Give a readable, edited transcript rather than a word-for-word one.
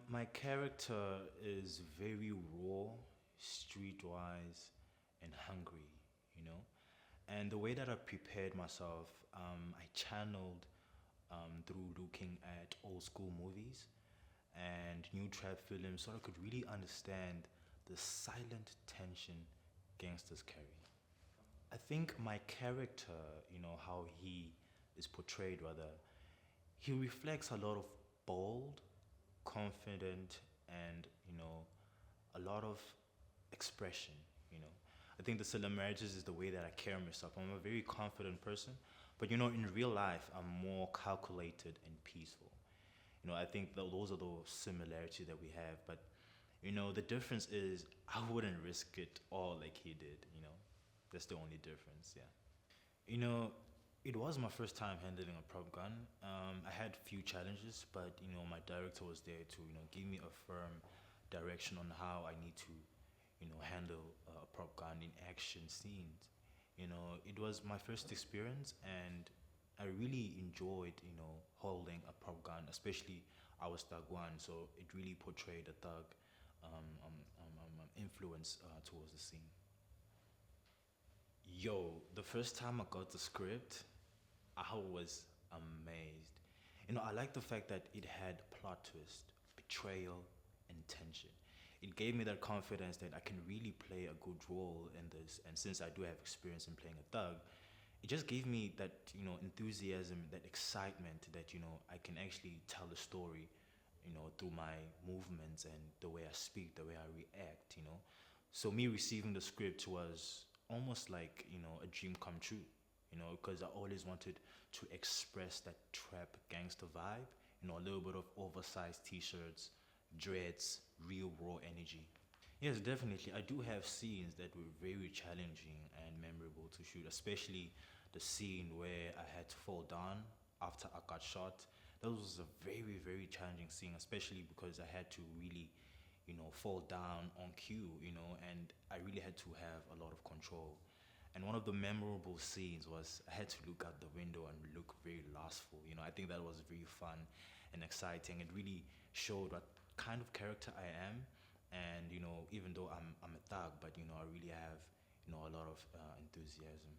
My character is very raw, streetwise, and hungry, you know. And the way that I prepared myself, I channeled through looking at old school movies and new trap films so I could really understand the silent tension gangsters carry. I think my character, how he is portrayed, rather, he reflects a lot of bold, confident, and, a lot of expression, you know. I think the similarities is the way that I carry myself. I'm a very confident person, but, in real life, I'm more calculated and peaceful. I think those are the similarities that we have, but, the difference is I wouldn't risk it all like he did. That's the only difference, yeah. You know, it was my first time handling a prop gun. I had few challenges, but my director was there to give me a firm direction on how I need to handle a prop gun in action scenes. It was my first experience, and I really enjoyed holding a prop gun, especially I was thug one, so it really portrayed a thug influence towards the scene. Yo, the first time I got the script, I was amazed. I like the fact that it had plot twist, betrayal, and tension. It gave me that confidence that I can really play a good role in this. And since I do have experience in playing a thug, it just gave me that, enthusiasm, that excitement that, I can actually tell a story, through my movements and the way I speak, the way I react. So me receiving the script was almost like, a dream come true, because I always wanted to express that trap gangster vibe, a little bit of oversized t-shirts, dreads, real raw energy. Yes, definitely. I do have scenes that were very challenging and memorable to shoot, especially the scene where I had to fall down after I got shot. That was a very, very challenging scene, especially because I had to really, fall down on cue, and I really had to have a lot of control. And one of the memorable scenes was I had to look out the window and look very lustful. I think that was very fun and exciting. It really showed what kind of character I am. And, even though I'm a thug, but, I really have, a lot of enthusiasm.